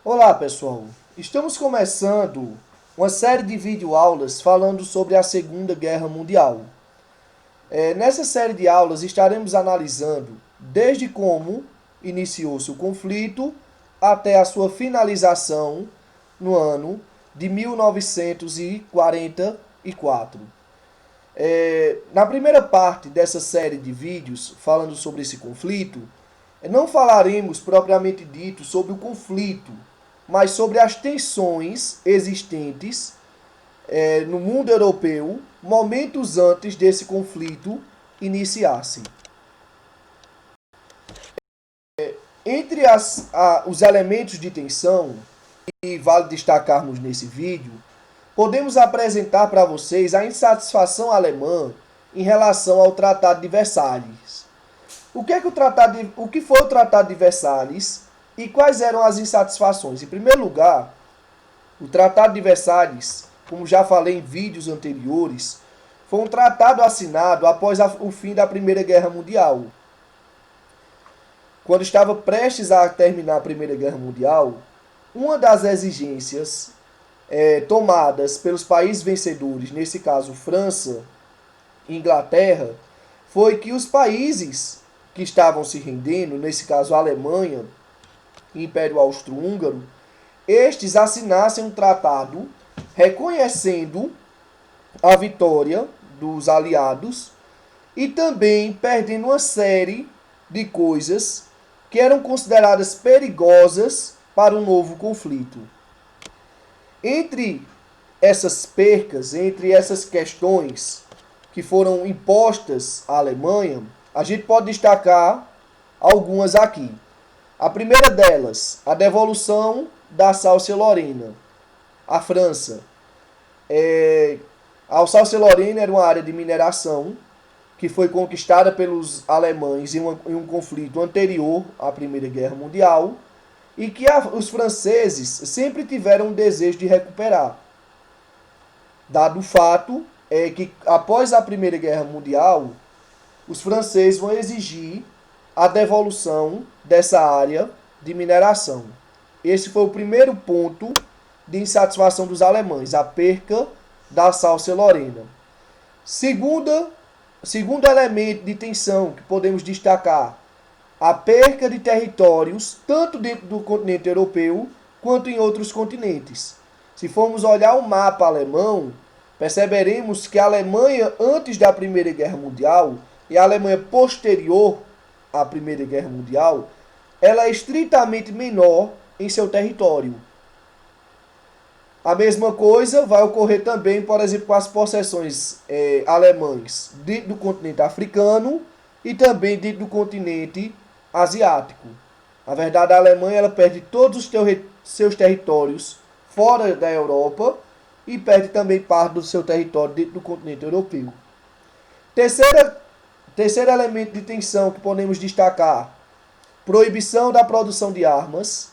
Olá pessoal, estamos começando uma série de videoaulas falando sobre a Segunda Guerra Mundial. Nessa série de aulas estaremos analisando desde como iniciou-se o conflito até a sua finalização no ano de 1944. Na primeira parte dessa série de vídeos falando sobre esse conflito, não falaremos propriamente dito sobre o conflito, mas sobre as tensões existentes no mundo europeu momentos antes desse conflito iniciasse. Entre os elementos de tensão que vale destacarmos nesse vídeo, podemos apresentar para vocês a insatisfação alemã em relação ao Tratado de Versalhes. O que foi o Tratado de Versalhes e quais eram as insatisfações? Em primeiro lugar, o Tratado de Versalhes, como já falei em vídeos anteriores, foi um tratado assinado após o fim da Primeira Guerra Mundial. Quando estava prestes a terminar a Primeira Guerra Mundial, uma das exigências tomadas pelos países vencedores, nesse caso França e Inglaterra, foi que os países que estavam se rendendo, nesse caso a Alemanha e Império Austro-Húngaro, estes assinassem um tratado reconhecendo a vitória dos aliados e também perdendo uma série de coisas que eram consideradas perigosas para um novo conflito. Entre essas percas, entre essas questões que foram impostas à Alemanha, a gente pode destacar algumas aqui. A primeira delas, a devolução da Alsácia-Lorena à França. A Alsácia-Lorena era uma área de mineração que foi conquistada pelos alemães em um conflito anterior à Primeira Guerra Mundial e que os franceses sempre tiveram um desejo de recuperar. Dado o fato que após a Primeira Guerra Mundial, os franceses vão exigir a devolução dessa área de mineração. Esse foi o primeiro ponto de insatisfação dos alemães, a perca da Alsácia-Lorena. Segundo elemento de tensão que podemos destacar, a perca de territórios, tanto dentro do continente europeu, quanto em outros continentes. Se formos olhar o mapa alemão, perceberemos que a Alemanha antes da Primeira Guerra Mundial e a Alemanha posterior à Primeira Guerra Mundial, ela é estritamente menor em seu território. A mesma coisa vai ocorrer também, por exemplo, com as possessões alemãs dentro do continente africano e também dentro do continente asiático. Na verdade, a Alemanha ela perde todos os seus territórios fora da Europa e perde também parte do seu território dentro do continente europeu. Terceiro elemento de tensão que podemos destacar: proibição da produção de armas,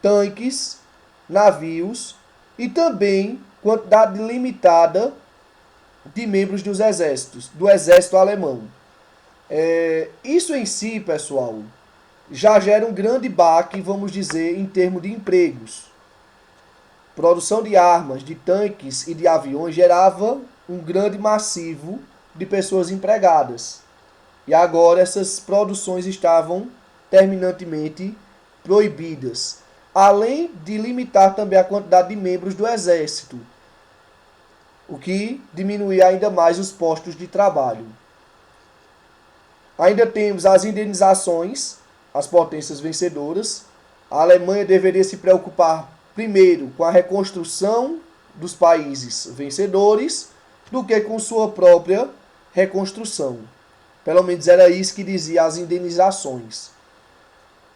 tanques, navios e também quantidade limitada de membros do exército alemão. Isso em si, pessoal, já gera um grande baque, vamos dizer, em termos de empregos. Produção de armas, de tanques e de aviões gerava um grande massivo de pessoas empregadas. E agora essas produções estavam terminantemente proibidas, além de limitar também a quantidade de membros do exército, o que diminuía ainda mais os postos de trabalho. Ainda temos as indenizações às potências vencedoras. A Alemanha deveria se preocupar primeiro com a reconstrução dos países vencedores do que com sua própria reconstrução. Pelo menos era isso que dizia as indenizações.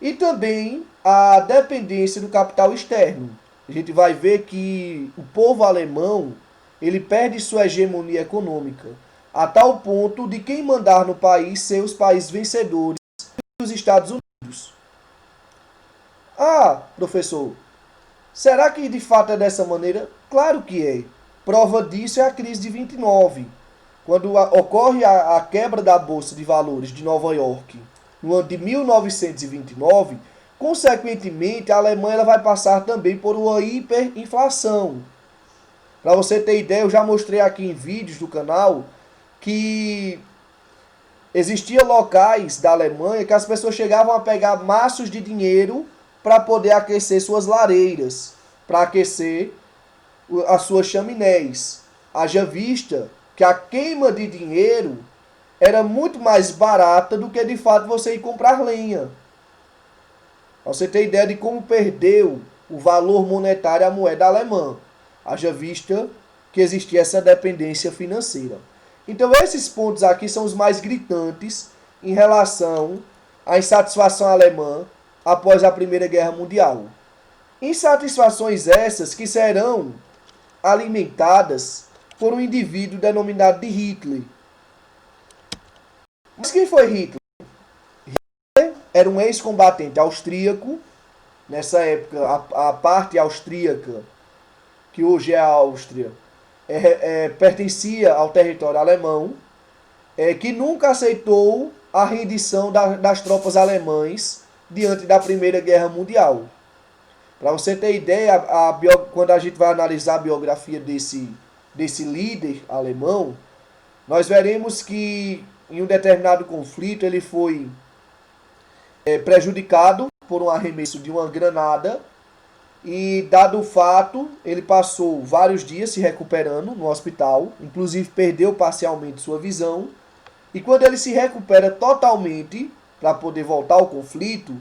E também a dependência do capital externo. A gente vai ver que o povo alemão ele perde sua hegemonia econômica, a tal ponto de quem mandar no país ser os países vencedores e os Estados Unidos. Ah, professor, será que de fato é dessa maneira? Claro que é. Prova disso é a crise de 29, quando ocorre a quebra da Bolsa de Valores de Nova York no ano de 1929, Consequentemente, a Alemanha ela vai passar também por uma hiperinflação. Para você ter ideia, eu já mostrei aqui em vídeos do canal que existiam locais da Alemanha que as pessoas chegavam a pegar maços de dinheiro para poder aquecer suas lareiras, para aquecer as suas chaminés. Haja vista que a queima de dinheiro era muito mais barata do que de fato você ir comprar lenha. Pra você ter ideia de como perdeu o valor monetário a moeda alemã. Haja vista que existia essa dependência financeira. Então esses pontos aqui são os mais gritantes em relação à insatisfação alemã após a Primeira Guerra Mundial. Insatisfações essas que serão alimentadas por um indivíduo denominado de Hitler. Mas quem foi Hitler? Hitler era um ex-combatente austríaco. Nessa época, a parte austríaca, que hoje é a Áustria, pertencia ao território alemão, que nunca aceitou a rendição das tropas alemãs diante da Primeira Guerra Mundial. Para você ter ideia, quando a gente vai analisar a biografia desse líder alemão, nós veremos que em um determinado conflito ele foi prejudicado por um arremesso de uma granada e, dado o fato, ele passou vários dias se recuperando no hospital, inclusive perdeu parcialmente sua visão, e quando ele se recupera totalmente para poder voltar ao conflito,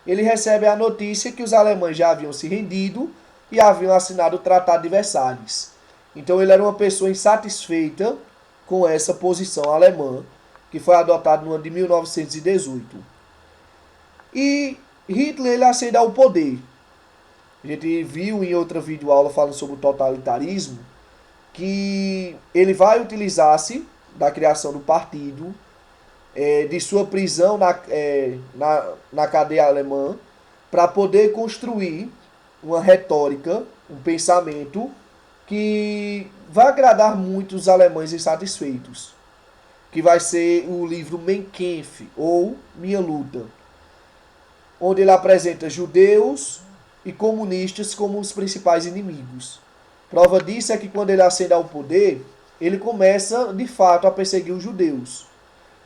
ele recebe a notícia que os alemães já haviam se rendido e haviam assinado o Tratado de Versalhes. Então ele era uma pessoa insatisfeita com essa posição alemã, que foi adotada no ano de 1918. E Hitler ele ascende ao poder. A gente viu em outra videoaula falando sobre o totalitarismo que ele vai utilizar-se da criação do partido, de sua prisão na cadeia alemã, para poder construir uma retórica, um pensamento que vai agradar muito os alemães insatisfeitos, que vai ser o livro Mein Kampf, ou Minha Luta, onde ele apresenta judeus e comunistas como os principais inimigos. Prova disso é que quando ele ascende ao poder, ele começa de fato a perseguir os judeus,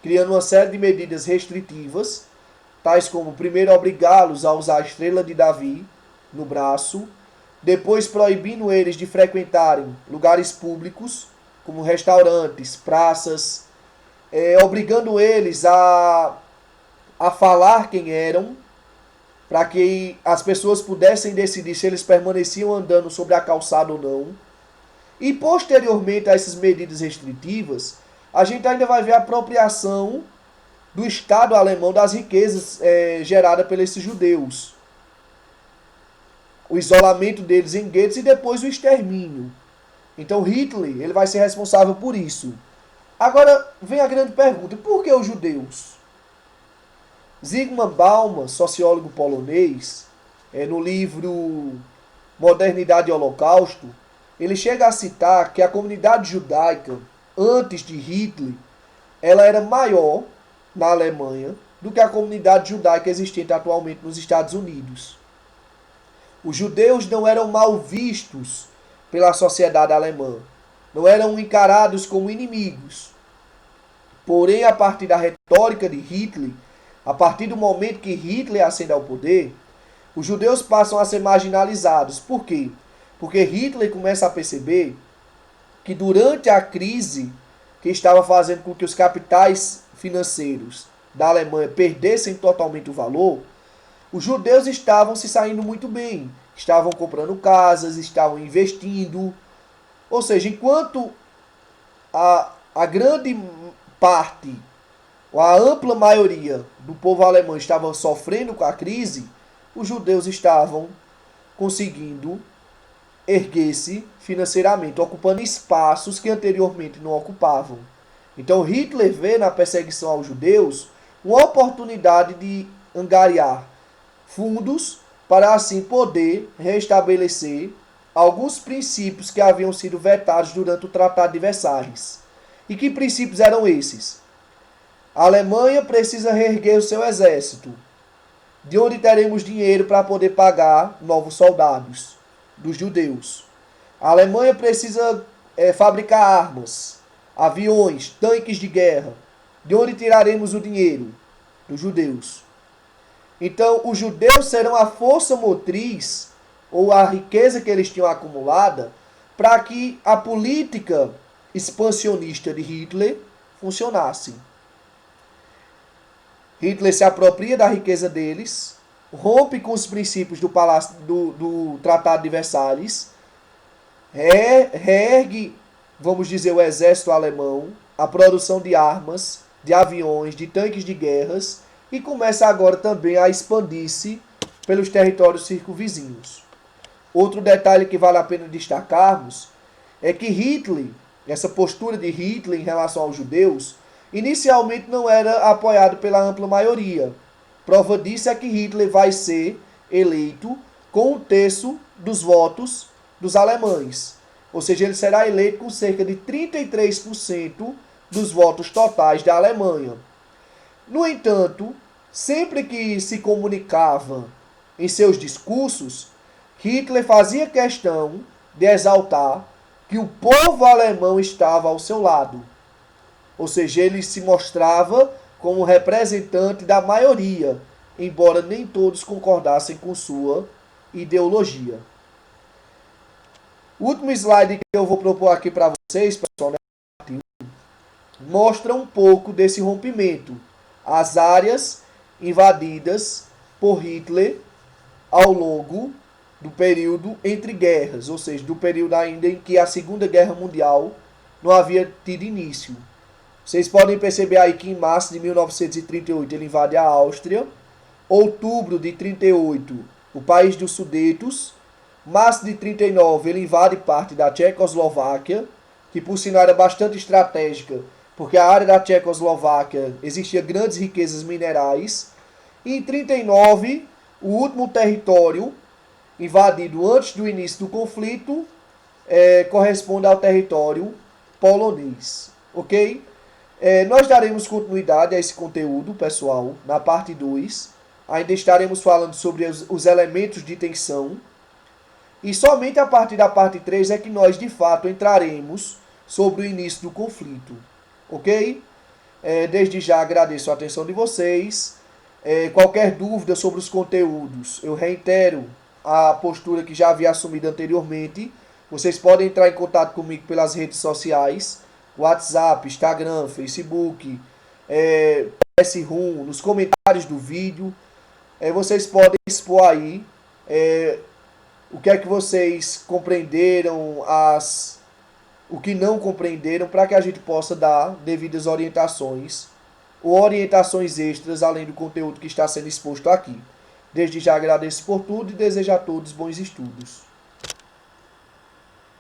criando uma série de medidas restritivas, tais como primeiro obrigá-los a usar a estrela de Davi no braço, depois proibindo eles de frequentarem lugares públicos, como restaurantes, praças, obrigando eles a falar quem eram, para que as pessoas pudessem decidir se eles permaneciam andando sobre a calçada ou não. E posteriormente a essas medidas restritivas, a gente ainda vai ver a apropriação do Estado alemão das riquezas geradas por esses judeus. O isolamento deles em guetos e depois o extermínio. Então Hitler ele vai ser responsável por isso. Agora vem a grande pergunta, por que os judeus? Zygmunt Bauman, sociólogo polonês, no livro Modernidade e Holocausto, ele chega a citar que a comunidade judaica, antes de Hitler, ela era maior na Alemanha do que a comunidade judaica existente atualmente nos Estados Unidos. Os judeus não eram mal vistos pela sociedade alemã, não eram encarados como inimigos. Porém, a partir da retórica de Hitler, a partir do momento que Hitler ascende ao poder, os judeus passam a ser marginalizados. Por quê? Porque Hitler começa a perceber que durante a crise que estava fazendo com que os capitais financeiros da Alemanha perdessem totalmente o valor, os judeus estavam se saindo muito bem. Estavam comprando casas, estavam investindo. Ou seja, enquanto a grande parte, ou a ampla maioria do povo alemão estava sofrendo com a crise, os judeus estavam conseguindo erguer-se financeiramente, ocupando espaços que anteriormente não ocupavam. Então Hitler vê na perseguição aos judeus uma oportunidade de angariar fundos para assim poder restabelecer alguns princípios que haviam sido vetados durante o Tratado de Versalhes. E que princípios eram esses? A Alemanha precisa reerguer o seu exército. de onde teremos dinheiro para poder pagar novos soldados dos judeus. A Alemanha precisa fabricar armas, aviões, tanques de guerra. De onde tiraremos o dinheiro? Dos judeus. Então, os judeus serão a força motriz, ou a riqueza que eles tinham acumulada, para que a política expansionista de Hitler funcionasse. Hitler se apropria da riqueza deles, rompe com os princípios do Tratado de Versalhes, reergue, vamos dizer, o exército alemão, a produção de armas, de aviões, de tanques de guerras, e começa agora também a expandir-se pelos territórios circunvizinhos. Outro detalhe que vale a pena destacarmos é que Hitler, essa postura de Hitler em relação aos judeus, inicialmente não era apoiado pela ampla maioria. Prova disso é que Hitler vai ser eleito com 1/3 dos votos dos alemães. Ou seja, ele será eleito com cerca de 33% dos votos totais da Alemanha. No entanto, sempre que se comunicava em seus discursos, Hitler fazia questão de exaltar que o povo alemão estava ao seu lado. Ou seja, ele se mostrava como representante da maioria, embora nem todos concordassem com sua ideologia. O último slide que eu vou propor aqui para vocês, pessoal, mostra um pouco desse rompimento. As áreas invadidas por Hitler ao longo do período entre guerras, ou seja, do período ainda em que a Segunda Guerra Mundial não havia tido início. Vocês podem perceber aí que em março de 1938 ele invade a Áustria, outubro de 38 o país dos Sudetos, março de 39 ele invade parte da Tchecoslováquia, que por sinal era bastante estratégica, porque a área da Tchecoslováquia existia grandes riquezas minerais, e em 39 o último território invadido antes do início do conflito corresponde ao território polonês, ok? Nós daremos continuidade a esse conteúdo, pessoal, na parte 2. Ainda estaremos falando sobre os elementos de tensão. E somente a partir da parte 3 é que nós, de fato, entraremos sobre o início do conflito, ok? Desde já agradeço a atenção de vocês. Qualquer dúvida sobre os conteúdos, eu reitero a postura que já havia assumido anteriormente. Vocês podem entrar em contato comigo pelas redes sociais, WhatsApp, Instagram, Facebook, PS-RUM, nos comentários do vídeo. Vocês podem expor aí o que é que vocês compreenderam, o que não compreenderam, para que a gente possa dar devidas orientações ou orientações extras além do conteúdo que está sendo exposto aqui. Desde já agradeço por tudo e desejo a todos bons estudos.